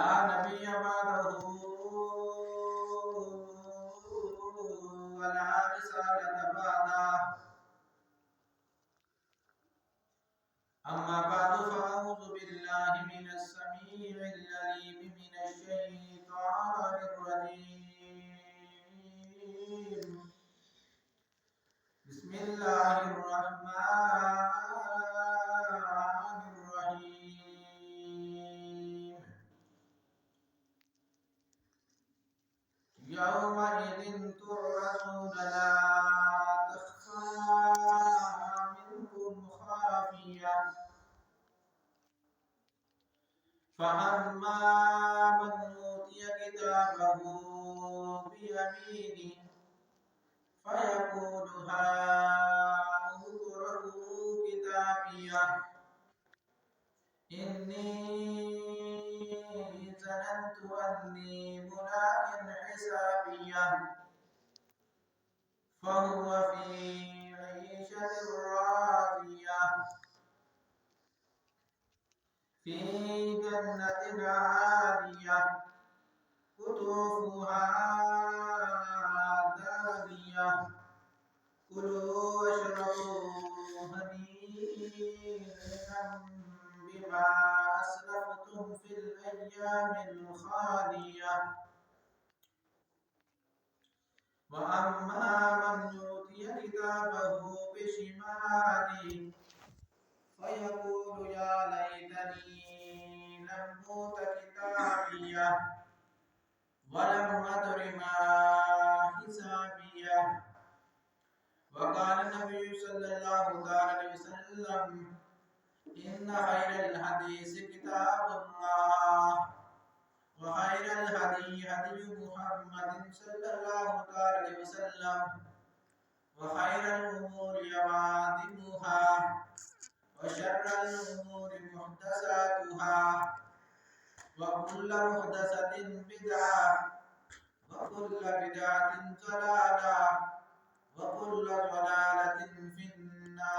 لا نبي بعده ولا رسالة بعده. أما بعد فأعوذ بالله من السميع العليم من الشيطان الرجيم. بسم الله الرحمن الرحيم. يومئذ تعرضون لا تخفى منكم خافية. فأما من أوتي كتابه بيمينه فيقول هاؤم اقرءوا كتابيه إني ظننت أني ملاق حسابيه فهو في عيشة راضية في جنة عالية قطوفها دانية كلوا واشربوا هنيئا بما أسلفتم في الأيام الخالية. وأما من أوتي كتابه بشماله فيقول يا ليتني لم أوت كتابيه ولم أدر ما حسابيه. وقال النبي صلى الله عليه وسلم إن خير الحديث كتاب الله وخير الهدي هدي محمد صلى الله عليه وسلم وخير الأمور عوادمها وشر الأمور محدثاتها وكل محدثة بدعة وكل بدعة ضلالة وكل ضلالة في النار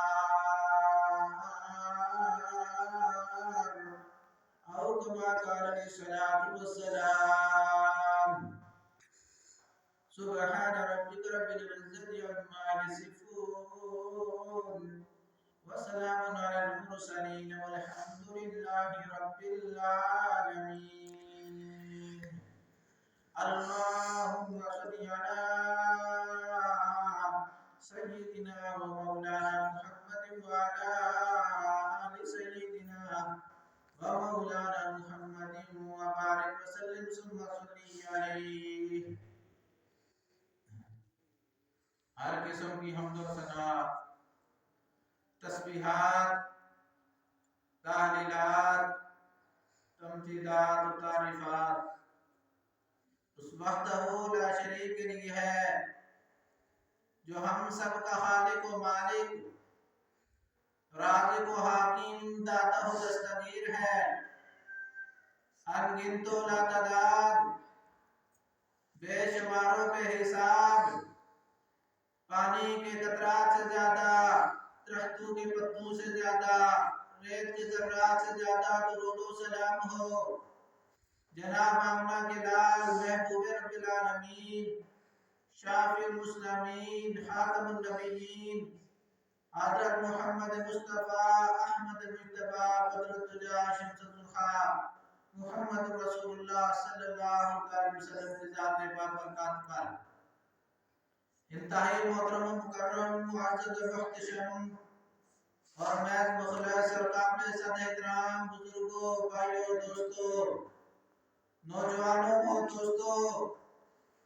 أو كما قال عليه الصلاة والسلام. سبحان ربك رب العزة عما يصفون وسلام على المرسلين والحمد لله رب العالمين. اللهم صل على سيدنا ومولانا محمد وعلى آل سيدنا ومولانا محمد وبارك وسلم ثم صل عليه. ہر قسم کی حمد و ثنا، تسبیحات، تحلیلات، تمجیدات و تعریفات اس وحدہ لا شریک کے لیے ہے جو ہم سب کا خالق و مالک، رازق و حاکم، داتا و دستگیر ہے، انگنت و لا تعداد، بے شمار و بے حساب، پانی کے قطرات سے زیادہ، درختوں کے پتوں سے زیادہ، ریت کے ذرات سے زیادہ درود و سلام ہو جناب آمنہ کے لال محبوب رب العالمین، شافی المسلمین، خاتم النبیین، حضرت محمد مصطفیٰ احمد مجتبی قدرت جا شمس الخا محمد رسول اللہ صلی اللہ علیہ وسلم کی ذات پاک برکات پر انتہائی محترم و مکرم معزز و محتشم اور محض مخلص اور قابل صد احترام بزرگوں، بھائیوں، دوستوں، نوجوانوں اور دوستوں،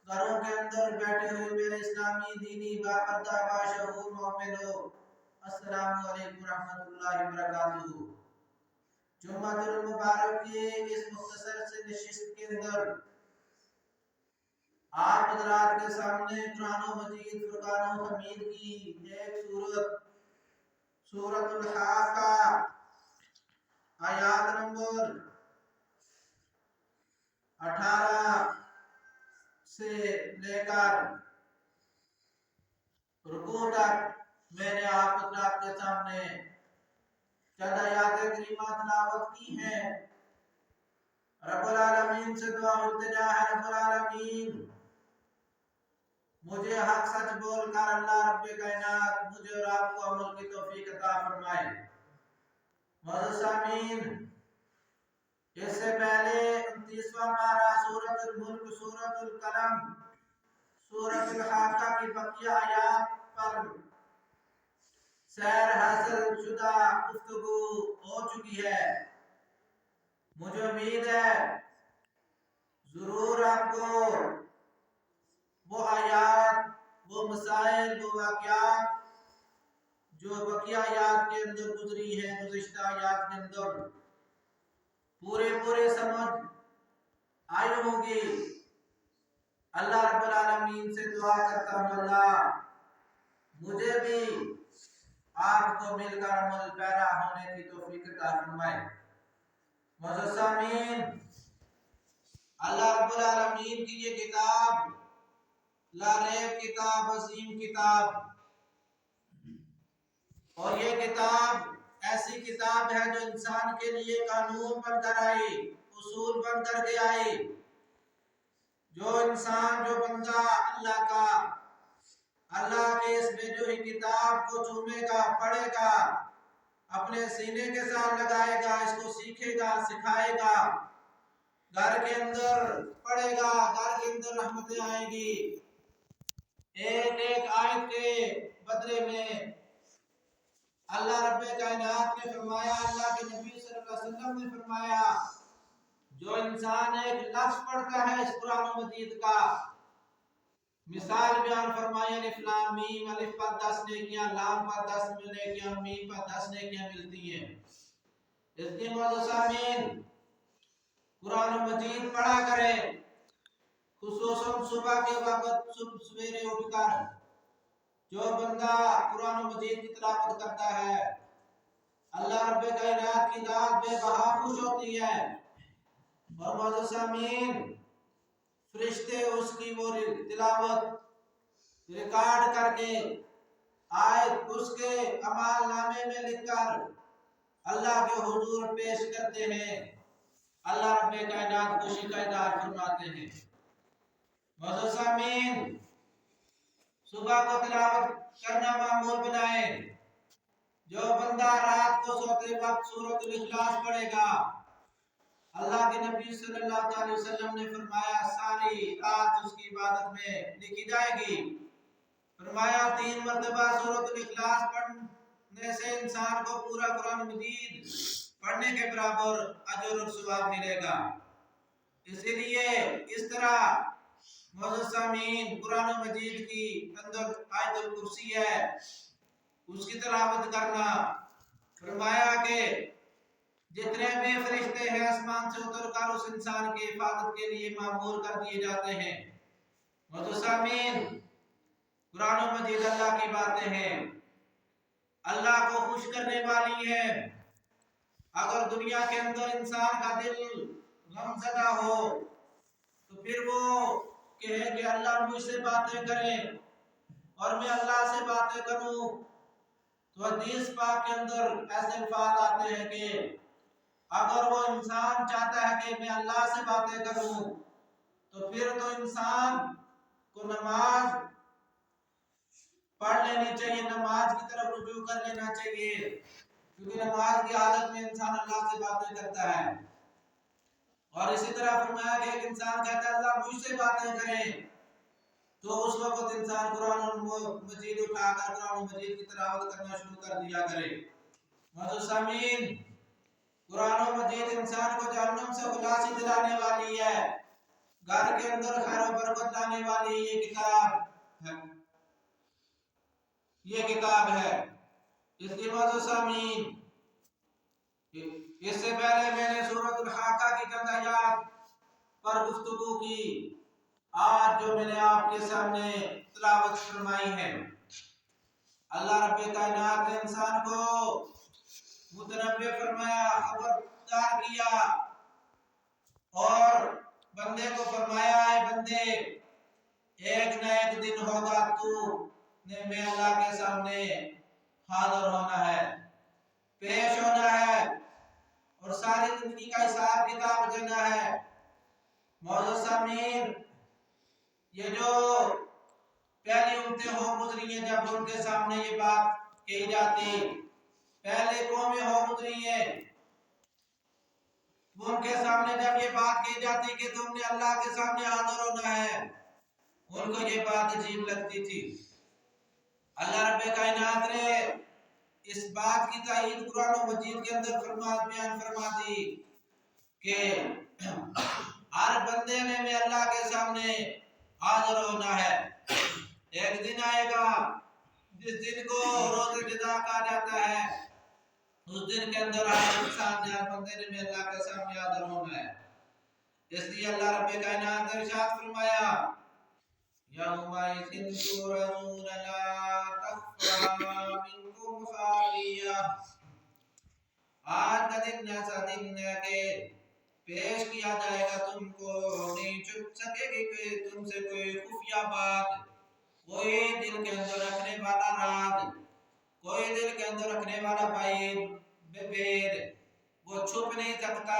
گھروں کے اندر بیٹھے ہوئے میرے اسلامی دینی باپردہ باشعور مومنوں، السلام علیکم ورحمۃ اللہ وبرکاتہ۔ جمعہ المبارک کی اس مختصر سے نشست کے اندر آپ حضرات کے سامنے قرآن و مجید فرقان و حمید کی ایک سورۃ الحاقہ آیات نمبر 18 سے لے کر رکوع تک میں نے آپ حضرات کے سامنے چند آیات کریمہ تلاوت کی ہیں۔ رب العالمین العالمین سے دعا التجا ہے رب العالمین مجھے حق سچ بول کر اللہ رب کائنات مجھے اور آپ کو عمل کی توفیق عطا فرمائے۔ معزز سامعین، اس سے پہلے 29واں پارہ سورۃ الملک، سورۃ القلم، سورۃ الحاقہ کی بقیہ آیات پر سیر حاصل شدہ گفتگو ہو چکی ہے۔ مجھے امید ہے ضرور آپ کو وہ آیات، وہ مسائل، وہ واقعات جو بقیہ آیات کے اندر گزری ہے، گزشتہ آیات کے اندر پورے سمجھ آئی ہوں گی۔ اللہ رب العالمین سے دعا کرتا ہوں اللہ مجھے بھی آپ کو مل کر عمل پیرا ہونے کی توفیق عطا فرمائے۔ معزز سامعین، اللہ رب العالمین کی یہ کتاب لا ریب کتاب، عظیم کتاب، اور یہ کتاب ایسی کتاب ہے جو انسان کے لیے قانون بن کر آئی، اصول بن کر کے آئی۔ جو انسان، جو بندہ اللہ کا، اللہ کے اس بھیجی ہوئی کتاب کو چومے گا، پڑھے گا، اپنے سینے کے ساتھ لگائے گا، اس کو سیکھے گا، سکھائے گا، گھر کے اندر پڑھے گا، گھر کے اندر رحمتیں آئیں گی۔ ایک ایک آیت کے بدلے میں اللہ رب کائنات نے فرمایا، اللہ کے نبی صلی اللہ علیہ وسلم نے فرمایا، جو انسان ایک لفظ پڑھتا ہے اس قرآن مجید کا، مثال بیان فرمایا، الف لام میم، الف پر 10 نیکیاں، لام پر 10 نیکیاں، میم پر 10 نیکیاں ملتی ہیں۔ اس لیے معزز سامعین، قرآن مجید پڑھا کریں، خصوصاً صبح کے وقت، سویرے اٹھ کر جو بندہ قرآن مجید کی تلاوت کرتا ہے، اللہ رب کائنات کی ذات بے بہا خوش ہوتی ہے، اور معزز سامعین فرشتے اس کی وہ تلاوت ریکارڈ کر کے آیت اس کے اعمال نامے میں لکھ کر اللہ کے حضور پیش کرتے ہیں، اللہ رب کائنات کو شکایت فرماتے ہیں۔ معزز سامعین، صبح کو تلاوت کرنا معمول بنائیں۔ جو بندہ رات کو سوتے وقت سورۃ الاخلاص پڑھے گا، اللہ کے نبی صلی اللہ علیہ وسلم نے فرمایا ساری رات اس کی عبادت میں لکھی جائے گی۔ فرمایا 3 مرتبہ سورۃ الاخلاص پڑھنے سے انسان کو پورا قرآن مجید پڑھنے کے برابر اجر اور ثواب ملے گا۔ اسی لیے اس طرح معزز سامعین قرآن مجید کی اندر آیت الکرسی ہے، اس کی تلاوت کرنا۔ فرمایا کہ جتنے بھی فرشتے ہیں آسمان سے اتر کر اس انسان کی حفاظت کے لیے معمور کر دیے جاتے ہیں۔ معزز سامعین، قرآن مجید اللہ کی باتیں ہیں، اللہ کو خوش کرنے والی ہیں۔ اگر دنیا کے اندر انسان کا دل غم زدہ ہو تو پھر وہ کہے کہ اللہ مجھ سے باتیں کریں اور میں اللہ سے باتیں کروں، تو حدیث پاک کے اندر ایسے الفاظ آتے ہیں کہ اگر وہ انسان چاہتا ہے کہ میں اللہ سے باتیں کروں تو پھر تو انسان کو نماز پڑھ لینی چاہیے، نماز کی طرف رجوع کر لینا چاہیے، کیونکہ نماز کی حالت میں انسان اللہ سے باتیں کرتا ہے۔ اور اسی طرح فرمایا کہ ایک انسان کہتا ہے اللہ مجھ سے باتیں کریں، تو اس وقت انسان قرآن مجید اٹھا کر قرآن مجید کی تلاوت کرنا شروع کر دیا کرے۔ معزز سامعین، قرآن مجید انسان کو جہنم سے خلاصی دلانے والی ہے، گھر کے اندر خیر و برکت لانے والی یہ کتاب ہے۔ اس لیے معزز سامعین، اس سے پہلے میں نے سورۃ الحاقہ کی چند آیات پر گفتگو کی، آج جو میں نے آپ کے سامنے تلاوت فرمائی ہے، اللہ رب کائنات نے انسان کو متنبع فرمایا، خبردار کیا، اور بندے کو فرمایا اے بندے ایک نہ ایک دن ہوگا تو نے میں اللہ کے سامنے حاضر ہونا ہے، پیش ہونا ہے، اور ساری زندگی کا حساب کتاب دینا ہے۔ معزز سامعین، یہ جو پہلی امتیں ہو گزری ہیں، جب ان کے سامنے یہ بات کہی جاتی، پہلے قومیں ہو گزری ہیں، ان کے سامنے جب یہ بات کہی جاتی کہ تم نے اللہ کے سامنے حاضر ہونا ہے، ان کو یہ بات عجیب لگتی تھی۔ اللہ رب کائنات نے اس بات کی تائید قرآن و مجید کے اندر بیان فرما دی کہ ہر بندے نے میں اللہ کے سامنے حاضر ہونا ہے۔ ایک دن آئے گا جس دن کو روز جزا کہا جاتا ہے، اس دن کے اندر ہر انسان ہر بندے نے میں اللہ کے سامنے حاضر ہونا ہے۔ اس لیے اللہ رب کائنات نے ارشاد فرمایا یومئذ تُعْرَضُونَ لَا تَخْفَىٰ مِنكُمْ خَافِیَةٌ، آج کا دن ایسا دن ہے کہ پیش کیا جائے گا تم کو، نہیں چھپ سکے گی کہ تم سے کوئی خفیہ بات، کوئی دل کے اندر رکھنے والا راز، کوئی دل کے اندر رکھنے والا بید وہ چھپ نہیں سکتا،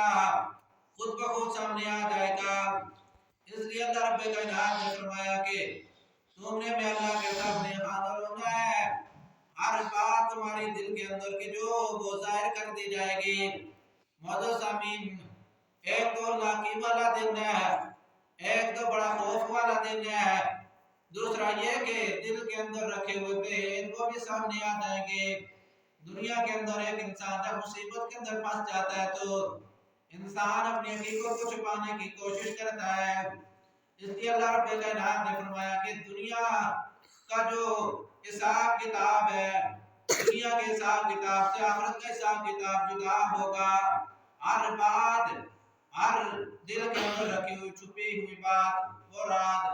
خود بخود سامنے آ جائے گا۔ اس لیے اللہ رب کائنات نے فرمایا کہ تم نے میں اللہ کے سامنے حاضر ہونا ہے، ہر بات تمہاری دل کے اندر کی جو وہ ظاہر کر دی جائے گی۔ معزز سامعین، ایک تو لاقی والا دن ہے، ایک تو بڑا خوف والا دن ہے، دوسرا یہ کہ دل کے اندر رکھے ہوئے بید وہ بھی سامنے آ جائیں گے۔ دنیا کے اندر ایک انسان جب مصیبت کے اندر پھنس جاتا ہے تو انسان اپنی حقیقت کو چھپانے کی کوشش کرتا ہے۔ اس لیے اللہ رب کائنات نے فرمایا کہ دنیا کا جو حساب کتاب ہے، دنیا کے حساب کتاب سے آخرت کا حساب کتاب جدا ہوگا۔ ہر بات، ہر دل کے اندر رکھی ہوئی چھپی ہوئی بات، وہ راز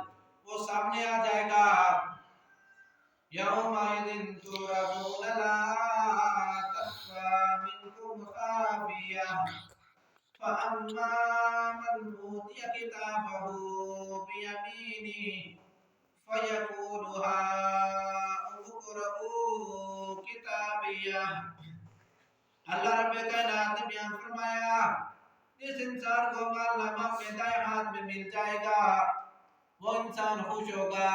وہ سامنے آ جائے گا۔ یومئذ تُعْرَضُونَ لَا تَخْفَىٰ مِنكُمْ خَافِیَةٌ فَأَمَّا مَنْ أُوتِیَ کِتَابَهُ بِیَمِینِهِ فَیَقُولُ هَاؤُمُ اقْرَءُوا کِتَابِیَهْ۔ اللہ رب کائنات نے بیان فرمایا اس انسان کو مال نامہ اپنے دائیں ہاتھ میں مل جائے گا، وہ انسان خوش ہوگا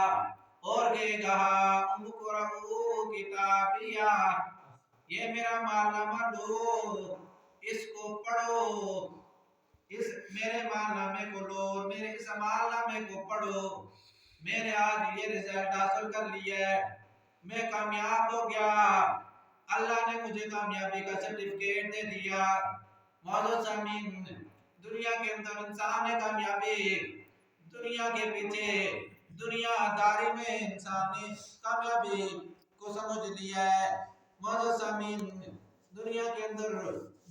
اور کہے گا هَاؤُمُ اقْرَءُوا کِتَابِیَهْ، یہ میرا مال نامہ لو، اس کو پڑھو، اس میرے مال نامے کو لو، میرے اس مال نامے کو پڑھو، میں نے آج یہ رزلٹ حاصل کر لیا ہے، میں کامیاب ہو گیا، اللہ نے مجھے کامیابی کا سرٹیفکیٹ دے دیا۔ معزز سامعین، دنیا کے اندر انسان ہے کامیابی، دنیا کے پیچھے دنیا داری میں انسان نے کامیابی کو سمجھ لیا ہے۔ معزز سامعین، دنیا کے اندر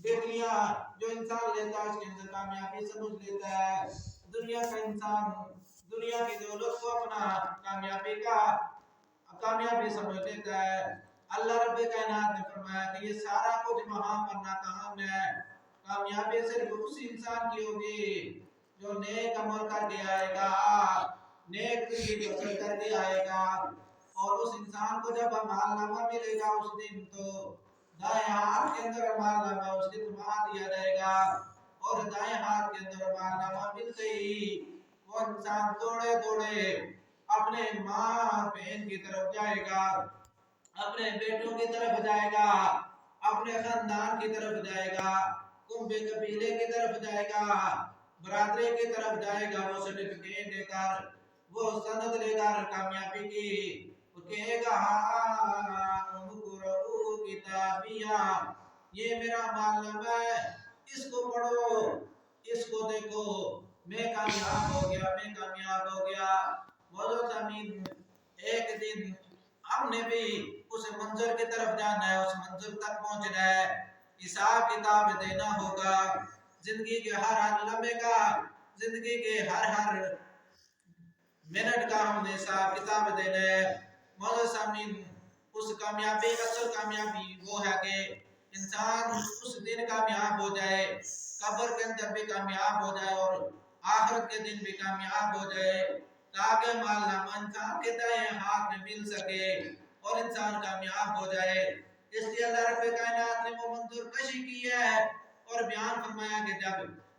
ڈگریاں جو انسان لیتا ہے اس کے اندر کامیابی سمجھ لیتا ہے، دنیا کا انسان دنیا کی دولت کو اپنا کامیابی سمجھ لیتا ہے۔ اللہ رب کائنات نے فرمایا کہ یہ سارا کچھ وہاں پر ناکام ہے، کامیابی صرف اسی انسان کی ہوگی جو نیک عمل کر کے آئے گا، نیک زندگی بسر کر کے آئے گا۔ اور اس انسان کو جب مال نامہ ملے گا اس دن تو دائیں ہاتھ کے اندر مال نامہ اس کے تھما دیا جائے گا، اور دائیں ہاتھ کے اندر مال نامہ ملتے ہی وہ انسان دوڑے دوڑے اپنے ماں بہن کی طرف جائے گا، اپنے بیٹوں کی طرف جائے گا، اپنے خاندان کی طرف جائے گا، کنبے قبیلے کی طرف جائے گا، برادری کی طرف جائے گا، وہ سرٹیفکیٹ لے کر، وہ سند لے کر کامیابی کی، وہ کہے گا ہاؤم اقرءوا کتابیہ، یہ میرا مال نامہ ہے، اس کو پڑھو، اس کو دیکھو، میں کامیاب ہو گیا، میں کامیاب ہو گیا۔ معزز سامعین، ایک دن ہم نے بھی اس منظر کی طرف جانا ہے، اس منظر تک پہنچنا ہے، حساب کتاب دینا ہوگا، زندگی کے ہر لمحے کا، زندگی کے ہر منٹ کا ہم نے حساب کتاب دینا ہے۔ معزز سامعین، اس کامیابی، اصل کامیابی وہ ہے کہ انسان اس دن کامیاب ہو جائے، قبر کے اندر بھی کامیاب ہو جائے اور آخرت کے دن بھی کامیاب ہو جائے، تاکہ مال نامہ انسان کے دائیں ہاتھ میں مل سکے اور انسان کامیاب ہو جائے۔ اس لیے اللہ رب کائنات نے وہ منظر کشی کی ہے اور بیان فرمایا کہ جب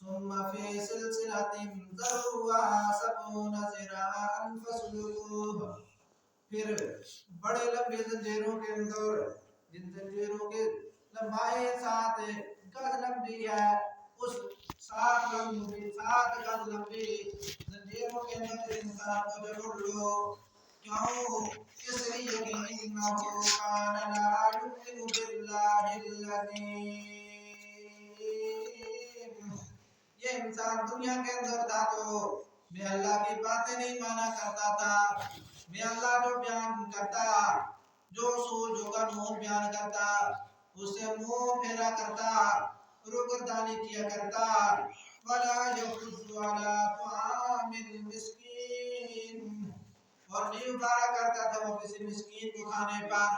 ثم في سلسلة ذرعها 70 ذراعا فاسلكوه. پھر بڑے لمبے زنجیروں کے اندر، جن زنجیروں کے لمبائی 7 گز لمبی ہے، اس 7 گز لمبی زنجیروں کے اندر انسان کو جکڑ لو. کیوں؟ اس لیے کہ انہو کان لا یؤمن باللہ العظیم. یہ انسان دنیا کے اندر تھا تو میں اللہ کی باتیں نہیں مانا کرتا تھا. میں اللہ جو بیان کرتا، جو اصول جو قانون بیان کرتا، اسے منہ پھیرا کرتا، روگردانی کیا کرتا. وَلَا يَحُضُّ عَلَىٰ طَعَامِ الْمِسْكِينِ، اور نہیں اتارا کرتا تھا وہ کسی مسکین کو کھانے پر.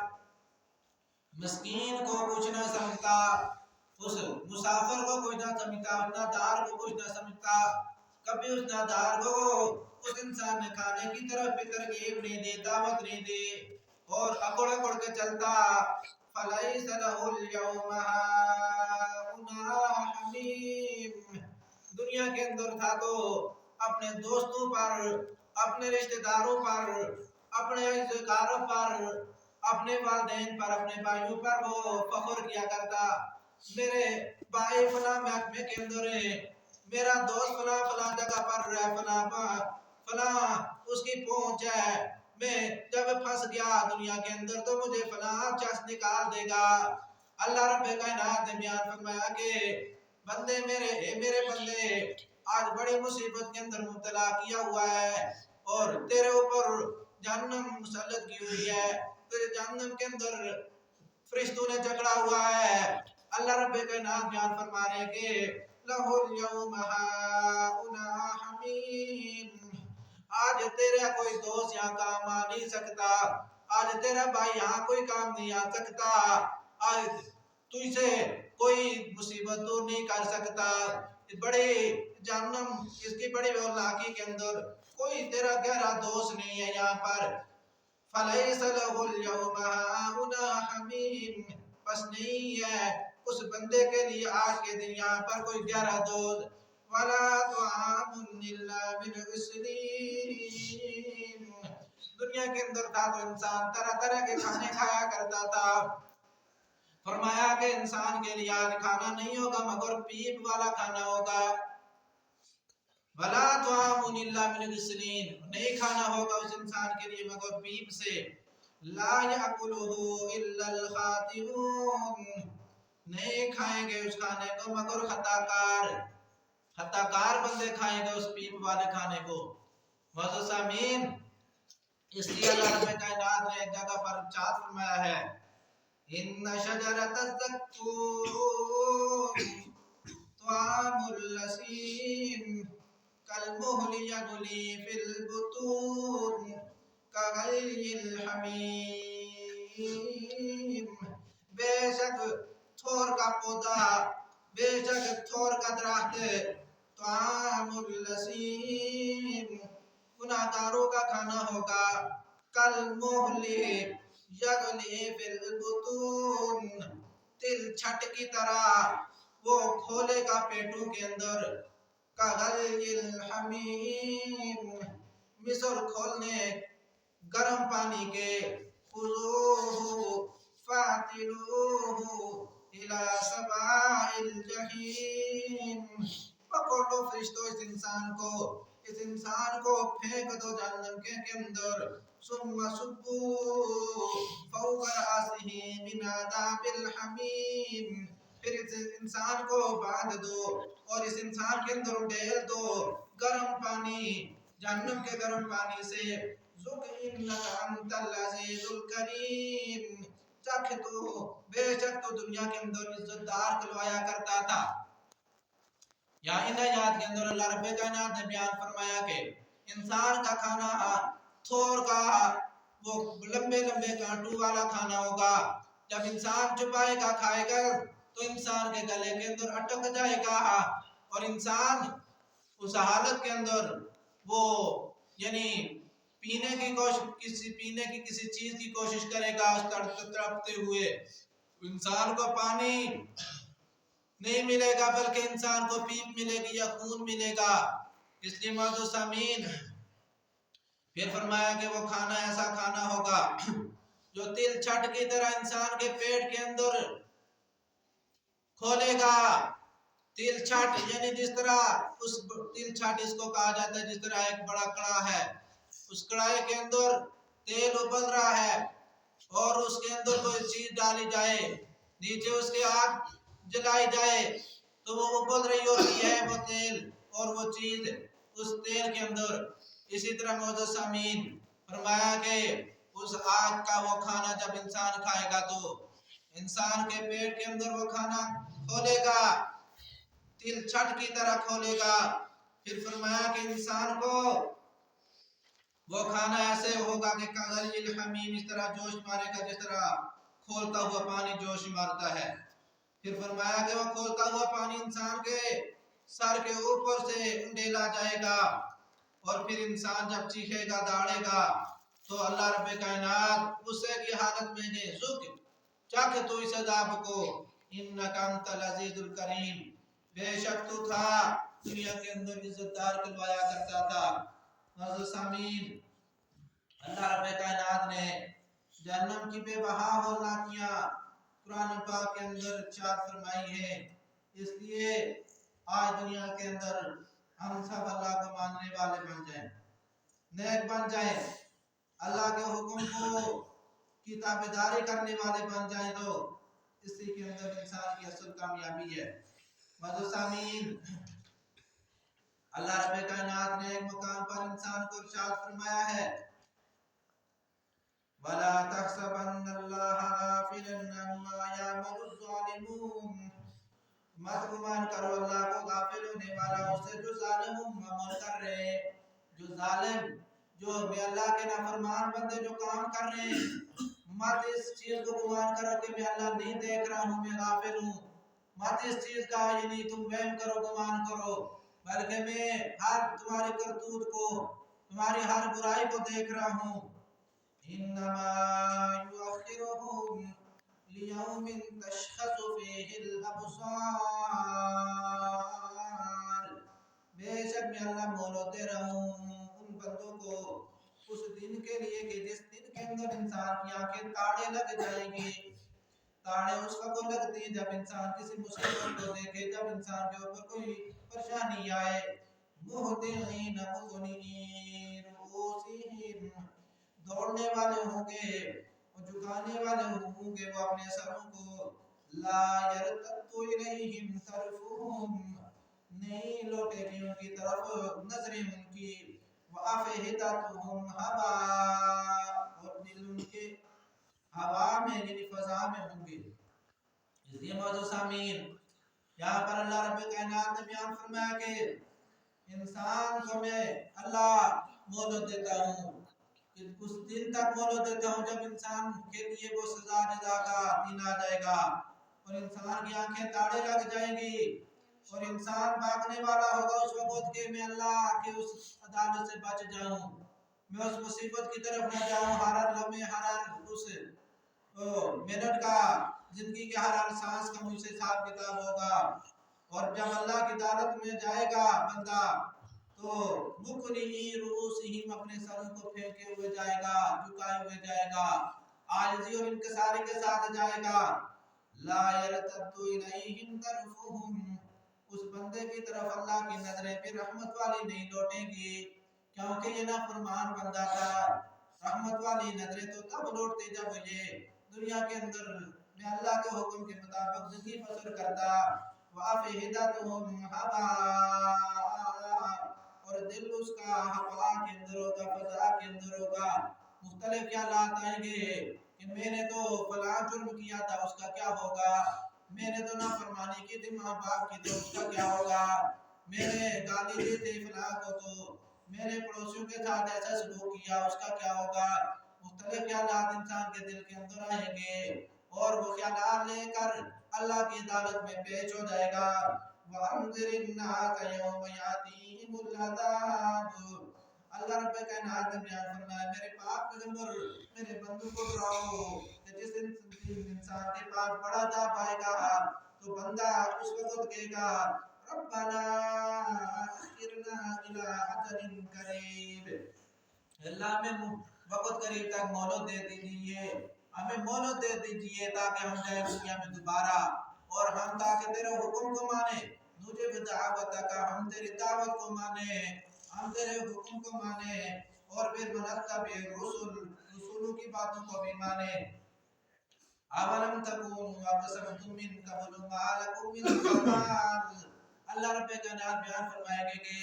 مسکین کو کچھ نہ سمجھتا، اس مسافر کو کچھ نہ سمجھتا، اس نادار کو کچھ نہ سمجھتا. کبھی اس نادار کو اس انسان نے کھانے کی طرف بھی ترغیب نہیں دی، دعوت نہیں دی، اور اکڑ اکڑ کے چلتا. فَلَيْسَ لَهُ الْيَوْمَ هَاهُنَا حَمِيمٌ. دنیا کے اندر تھا تو اپنے دوستوں پر، اپنے رشتہ داروں پر، اپنے عزیزکاروں پر، اپنے والدین پر، اپنے بھائیوں پر وہ فخر کیا کرتا. میرے بھائی فلاں محکمے کے اندر ہے، میرا دوست فلاں فلاں جگہ پر ہے، فلاں اس کی پہنچ ہے. میں جب پھنس گیا دنیا کے اندر تو مجھے فلاں شخص نکال دے گا. اللہ رب کائنات نے بیان فرمایا کہ بندے میرے بندے آج بڑی مصیبت کے اندر مبتلا کیا ہوا ہے، اور تیرے اوپر جہنم مسلط کی ہوئی ہے، تیرے جہنم کے اندر فرشتوں نے جکڑا ہوا ہے. اللہ رب کائنات بیان فرما رہے کہ لَهُ الْيَوْمَ هَاهُنَا حَمِيمٌ. آج تیرا کوئی دوست یہاں کام آ نہیں سکتا، آج تیرا بھائی یہاں کوئی کام نہیں آ سکتا، آج تجھ سے کوئی مصیبت دور نہیں کر سکتا. بڑے جہنم، اس کی بڑی ہولناکی کے اندر کوئی تیرا گہرا دوست نہیں ہے یہاں پر. فَلَيْسَ لَهُ الْيَوْمَ هَاهُنَا حَمِيمٌ. بس نہیں ہے اس بندے کے لیے آج کے دن یہاں پر کوئی گہرا دوست. وَلَا طَعَامٌ إِلَّا مِنْ غِسْلِينٍ. دنیا کے اندر تھا تو انسان طرح طرح کے کھانے کھایا کرتا تھا. فرمایا کہ انسان کے لیے آج کھانا نہیں ہوگا مگر پیپ والا کھانا ہوگا. وَلَا طَعَامٌ إِلَّا مِنْ غِسْلِينٍ. نہیں کھانا ہوگا اس انسان کے لیے مگر پیپ سے. لَا يَأْكُلُهُ إِلَّا الْخَاطِئُونَ. نہیں کھائیں گے اس کھانے کو مگر خطاکار بندے کھائیں گے اس پیپ والے کھانے کو. معزز سامعین، اس لیے اللہ رب کائنات نے ایک جگہ پر ارشاد فرمایا ہے إِنَّ شَجَرَتَ الزَّقُّومِ طَعَامُ الْأَثِيمِ كَالْمُهْلِ يَغْلِي فِي الْبُطُونِ كَغَلْيِ الْحَمِيمِ. بے شک تھور کا پودا، بے شک تھور کا درخت طعام الاسیم گناہگاروں کا کھانا ہوگا. کالمہل یغلی فی البطون. تل چھٹ کی طرح وہ کھولے گا پیٹوں کے اندر. کغلی الحمیم. مثل کھولنے گرم پانی کے. خذوہ فاعتلوہ الى سواء الجحیم. پکڑ لو فرشتوں اس انسان کو پھینک دو جہنم کے اندر. ثم صبوا فوق رأسہ من عذاب الحمیم. پھر اس انسان کو باندھ دو اور اس انسان کے اندر ڈال دو گرم پانی، جہنم کے گرم پانی سے. ذُقْ إِنَّكَ أَنْتَ الْعَزِيزُ الْكَرِيمُ. چکھ تو بے شک تو دنیا کے اندر عزت دار کہلوایا کرتا تھا. یہاں ان آیات کے اندر اللہ رب کائنات نے بیان فرمایا کہ انسان کا کھانا تھور کا وہ لمبے لمبے کانٹوں والا کھانا ہوگا. جب انسان چبائے گا کھائے گا تو انسان کے گلے کے اندر اٹک جائے گا، اور انسان اس حالت کے اندر وہ یعنی پینے کی کسی چیز کی کوشش کرے گا. اس تڑپتے ہوئے انسان کو پانی نہیں ملے گا، بلکہ انسان کو پیپ ملے گی یا خون ملے گا۔ اس لیے معزز سامعین پھر فرمایا کہ وہ کھانا ایسا کھانا ہوگا جو تل چھٹ کی طرح انسان کے پیٹ کے اندر کھولے گا۔ تل چھٹ یعنی جس طرح اس تل چھٹ اس کو کہا جاتا ہے، جس طرح ایک بڑا کڑا ہے، اس کڑائی کے اندر تیل ابل رہا ہے اور اس کے اندر کوئی چیز ڈالی جائے، نیچے اس کے آگ جلائی جائے تو وہ ابل رہی ہوتی ہے وہ تیل اور وہ چیز اس تیل کے اندر۔ اسی طرح معزز سامعین فرمایا کہ اس آگ کا وہ کھانا جب انسان کھائے گا تو انسان کے پیٹ کے اندر وہ کھانا کھولے گا، تل چھٹ کی طرح کھولے گا۔ پھر فرمایا کہ انسان کو وہ کھانا ایسے ہوگا کہ کغلی الحمیم، اس طرح جوش مارے گا جس طرح کھولتا ہوا پانی جوش مارتا ہے۔ پھر فرمایا کہ وہ کھولتا ہوا پانی انسان کے سر کے اوپر سے ڈیلا جائے گا اور پھر انسان جب چیخے گا داڑے گا تو اللہ رب کائنات غصے کی حالت میں دے ذوق چکھ تو اس عذاب کو انکا انت العزیز الکریم، بے شک تو تھا دنیا کے اندر عزت دار کلوایا کرتا تھا۔ معزز سامعین اللہ رب کائنات نے جہنم کی بے بہا ہولناکیاں قرآن پاک کے اندر ارشاد فرمائی ہے۔ اس لیے آج دنیا کے اندر ہم سب اللہ کو ماننے والے بن جائیں، نیک بن جائیں، اللہ کے حکم کو کی تابعداری کرنے والے بن جائیں تو اسی کے اندر انسان کی اصل کامیابی ہے۔ معزز سامعین اللہ رب کائنات نے ایک مقام پر انسان کو ارشاد فرمایا ہے وَلَا تَحْسَبَنَّ اللَّهَ غَافِلًا عَمَّا يَعْمَلُ الظَّالِمُونَ، مت گمان کرو اللہ کو غافل ہونے والا اس سے جو ظالم عمل کر رہے ہیں، جو ظالم جو بے اللہ کے نافرمان بندے جو کام کر رہے ہیں، مت اس چیز کو گمان کرو کہ میں اللہ نہیں دیکھ رہا ہوں، میں غافل ہوں، مت اس چیز کا یعنی تم وہم کرو گمان کرو، بلکہ میں ہر تمہاری کرتوت کو تمہاری ہر برائی کو دیکھ رہا ہوں۔ انما یؤخرهم لیوم تشخص فیہ الابصار، بے شک میں اللہ مہلت دے رہا ہوں ان بندوں کو اس دن کے لیے کہ جس دن کے اندر انسان کی آنکھیں تاڑے لگ جائیں گے۔ تاڑے اس وقت لگتی ہیں جب انسان کسی مصیبت کو دیکھے، جب انسان کے اوپر کوئی پریشانی آئے۔ مہطعین مقنعی رؤوسہم، دوڑنے والے ہوں گے اور جھکانے والے ہوں گے وہ اپنے سروں کو۔ لا یرتد الیہم طرفہم، نہیں لوٹے گی ان کی طرف نظریں ان کی۔ وافئدتہم ہواء، اور دل ان کے ہوا میں یعنی فضا میں ہوں گے۔ اس لیے معزز سامعین یہاں پر اللہ رب کائنات نے بیان فرمایا کہ انسان کو میں اللہ مہلت دیتا ہوں، اس دن تک مہلت دیتا ہوں جب انسان کے لیے وہ سزا جزا کا دن آ جائے گا اور انسان کی آنکھیں تاڑے لگ جائیں گی اور انسان بھاگنے والا ہوگا اس وقت کہ میں اللہ کے اس عدالت سے بچ جاؤں، میں اس مصیبت کی طرف نہ جاؤں۔ ہر لمحے ہر اس منٹ کا زندگی کے ہر سانس کا مجھ سے حساب کتاب ہوگا۔ اور جب اللہ کی عدالت میں جائے گا بندہ تو مقنعی رؤوسہم، اپنے سروں کو پھینکے ہوئے جائے گا، جھکائے ہوئے جائے گا، عاجزی اور انکساری کے ساتھ جائے گا۔ لا یرتد الیہم طرفہم، اس بندے کی طرف اللہ کی نظریں بھی رحمت والی نہیں لوٹیں گی کیونکہ یہ نافرمان بندہ تھا۔ رحمت والی نظریں تو تب لوٹتی جب یہ دنیا کے اندر میں اللہ کے حکم کے مطابق زندگی بسر کرتا۔ وافئدتہم ہواء، اور دل اس کا ہوا کے اندر ہوگا، فضا کے اندر ہوگا۔ مختلف خیالات آئیں گے کہ میں نے تو فلاں جرم کیا تھا اس کا کیا ہوگا، میں نے تو نافرمانی کی تھی ماں باپ کی تو اس کا کیا ہوگا، میں نے گالی دی تھی فلاں کو تو میں نے پڑوسیوں کے ساتھ ایسا سلوک کیا اس کا کیا ہوگا۔ مختلف خیالات انسان کے دل کے اندر آئیں گے اور وہ خیالات لے کر اللہ کی عدالت میں پیش ہو جائے گا۔ وَأَنذِرِ النَّاسَ يَوْمَ يَأْتِيهِمُ الْعَذَابُ، اللہ رب کائنات نے بیان فرمایا میرے پاک پیغمبر میرے بندوں کو ڈراؤ کہ جس انسان کے پاس بڑا عذاب آئے گا تو بندہ اس وقت کہے گا ربنا اخرنا الى اجل قریب، اللہ ہمیں وقت قریب تک مہلت دے دیجیے، ہمیں مہلت دے دیجیے تاکہ ہم جائیں دنیا میں دوبارہ، اور ہم تاکہ تیرے حکم کو مانے، تجھے بدعوت کا ہم تیری دعوت کو مانے، ہم تیرے حکم کو مانے، اور پھر منتب رسولوں کی باتوں کو بھی مانے۔ اولم تکونوا اقسمتم من قبل ما لکم من زوال، اللہ رب کائنات بیان فرمائے گے کہ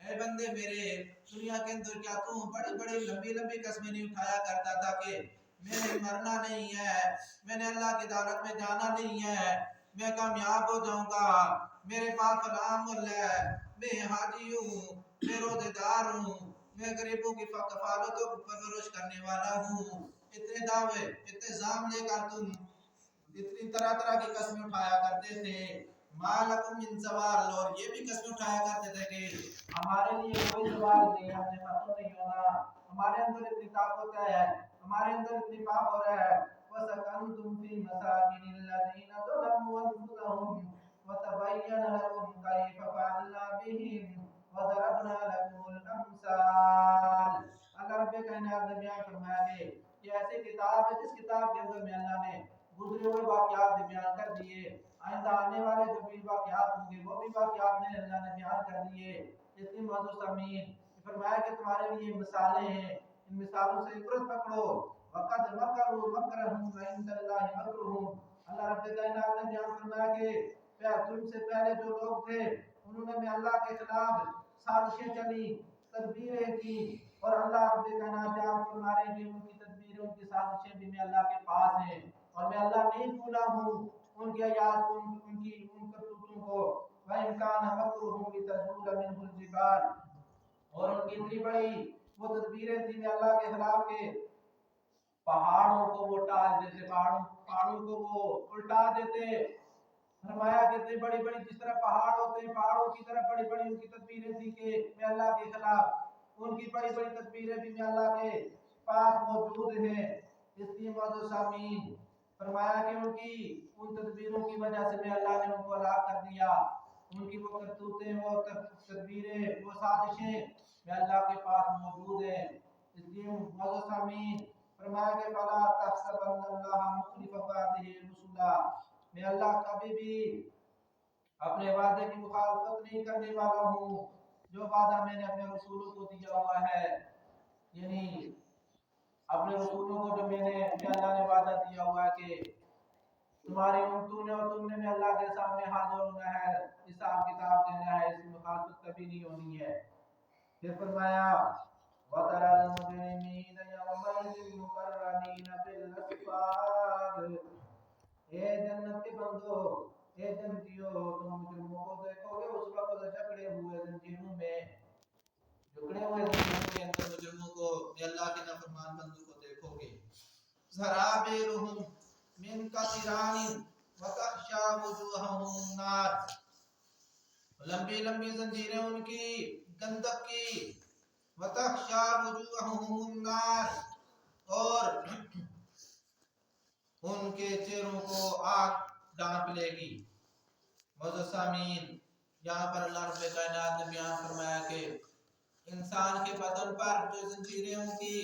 اے بندے میرے، دنیا کے اندر کیا تو بڑی بڑی لمبی لمبی قسمیں نہیں اٹھایا کرتا تھا کہ میں نے مرنا نہیں ہے، میں نے اللہ کی دعوت میں جانا نہیں ہے، میں کامیاب ہو جاؤں گا، میرے پاس فلاں مل ہے، میں حاجی ہوں، میں روزے دار ہوں، میں غریبوں کی کفالت و پرورش کرنے والا ہوں، اتنے دعوے اتنے زام لے کر تم اتنی طرح طرح کی قسمیں اٹھایا کرتے تھے، مالکم من زوال، اور یہ بھی قسم اٹھایا کرتے تھے کہ ہمارے لیے کوئی زوال نہیں، ہم نے ختم نہیں ہونا، ہمارے اندر اتنی طاقت ہے، ہمارے اندر اتنی پاور ہے۔ وَسَكَنْتُمْ فِي مَسَاكِنِ الَّذِينَ ظَلَمُوا أَنفُسَهُمْ وَتَبَيَّنَ لَكُمْ كَيْفَ فَعَلْنَا بِهِمْ وَضَرَبْنَا لَكُمُ الْأَمْثَالَ۔ اللہ رب کائنات نے بیان فرمایا کہ یہ ایسی کتاب ہے جس کتاب کے اندر میں اللہ نے گزرے ہوئے واقعات بیان کر دیے، آئندہ آنے والے جو بھی واقعات ہوں گے وہ بھی واقعات میں اللہ نے بیان کر دیے۔ اتنی معزز امین فرمایا کہ تمہارے لیے مثالیں ہیں، ان مثالوں سے عبرت پکڑو۔ وَقَدْ مَكَرُوا مَكْرَهُمْ وَعِندَ اللَّهِ مَكْرُهُمْ، اللہ رب کائنات نے بیان فرمایا کہ تم سے پہلے جو لوگ تھے انہوں نے اللہ کے خلاف سازشیں چلی، تدبیریں کی، اور اللہ رب کائنات بیان فرما رہے ہیں کہ ان کی تدبیریں، ان کی سازشیں بھی میں اللہ کے پاس ہیں، اور میں اللہ نہیں بھولا ہوں ان کی آیات کو، ان کی ان کرتوتوں کو۔ وَإِنْ كَانَ مَكْرُهُمْ لِتَزُولَ مِنْهُ الْجِبَالُ، اور ان کی اتنی بڑی وہ تدبیریں تھیں میں اللہ کے خلاف کے پہاڑوں کو وہ ٹال دیتے، پہاڑوں کو وہ الٹا دیتے۔ فرمایا کہ اتنی بڑی بڑی جس طرح پہاڑ ہوتے ہیں، پہاڑوں کی طرح بڑی بڑی ان کی تدبیریں تھیں کہ میں اللہ کے خلاف ان کی بڑی بڑی تدبیریں بھی میں اللہ کے پاس موجود ہیں۔ اس لیے معزز سامعین فرمایا کہ ان کی ان تدبیروں کی وجہ سے میں اللہ نے ان کو ہلاک کر دیا، ان کی وہ کرتوتیں، وہ تدبیریں، وہ سازشیں میں اللہ کے پاس موجود ہیں۔ اس لیے معزز سامعین فرمایا کہ فَلَا تَحْسَبَنَّ اللَّهَ مُخْلِفَ وَعْدِهِ رُسُلَهُ، میں اللہ کبھی بھی اپنے وعدے کی مخالفت نہیں کرنے والا ہوں، جو وعدہ میں نے اپنے رسولوں کو دیا ہوا ہے، یعنی اپنے رسولوں کو جو میں اللہ نے وعدہ دیا ہوا ہے کہ تمہاری امتوں نے اور تم نے اللہ کے سامنے حاضر ہونا ہے، حساب کتاب دینا ہے، اس کی مخالفت کبھی نہیں ہونی ہے۔ پھر فرمایا وَتَرَى الْمُجْرِمِينَ يَوْمَئِذٍ مُقَرَّنِينَ فِي الْأَصْفَادِ، اے جنت کے بندو، اے جنتیوں، تم مجرموں کو دیکھو گے اس وقت جکڑے ہوئے زنجیروں میں، جکڑے ہوئے زنجیروں کے اندر مجرموں کو، اللہ کے نافرمان بندوں کو دیکھو گے۔ سرابیلہم من قطران وتغشی وجوہہم النار، لمبی لمبی زنجیریں ان کی گندک کی، وتغشی وجوہہم النار، اور ان کے چہروں کو آگ ڈانپ لے گی۔ معزز سامعین یہاں پر اللہ رب کائنات نے بیان فرمایا کہ انسان کے بدن پر جو زنجیریں ہوں گی،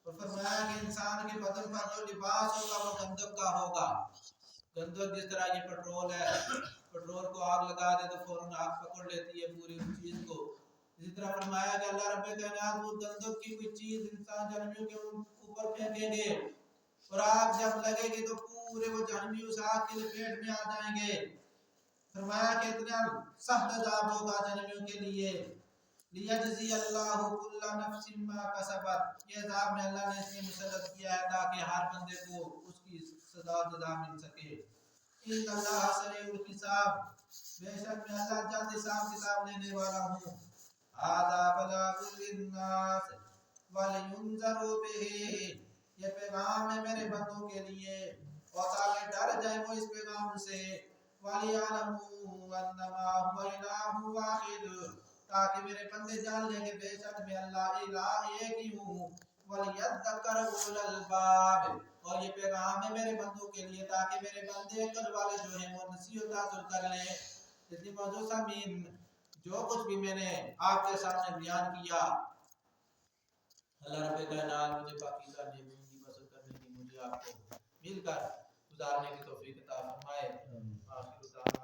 اور فرمایا کہ انسان کے بدن پر جو لباس ہوگا وہ گندک کا ہوگا۔ گندک جس طرح یہ پیٹرول ہے، پیٹرول کو آگ لگا دے تو فوراً آگ پکڑ لیتی ہے پوری اس چیز کو، اسی طرح فرمایا کہ اللہ رب کائنات وہ گندک کی کوئی چیز انسان جہنمیوں کے اوپر پھینکیں گے، اور آگ جب لگے گی تو پورے وہ جہنمی اس آگ کے لپیٹ میں آ جائیں گے۔ فرمایا کہ اتنا سخت عذاب ہوگا جہنمیوں کے لیے۔ لیجزی اللہ کل نفس ما کسبت، یہ عذاب میں اللہ نے اس لیے مسلط کیا ہے تاکہ ہر بندے کو اس کی سزا جزا مل سکے۔ ان اللہ سریع الحساب، بے شک میں اللہ جلد حساب کتاب لینے والا ہوں۔ ھذا بلاغ للناس ولینذروا بہ، یہ پیغام ہے میرے بندوں کے لیے اور تاکہ ڈر جائیں وہ اس پیغام سے، وَلِيَعْلَمُوا أَنَّمَا هُوَ إِلَٰهٌ وَاحِدٌ، تاکہ میرے بندے جان لیں کہ بے شک میں اللہ الہ ایک ہی ہوں، وَلِيَذَّكَّرَ أُولُو الْأَلْبَابِ، اور یہ پیغام ہے میرے بندوں کے لیے تاکہ میرے بندے عقل والے جو ہیں وہ نصیحت حاصل کر لیں۔ اس موضوع سامعین، جو کچھ بھی میں نے آپ کے سامنے بیان کیا، اللہ رب کائنات مجھے پاکیزہ زندگی بسر کرنے کی، مجھے آپ کو مل کر گزارنے کی توفیق عطا فرمائے۔ آخر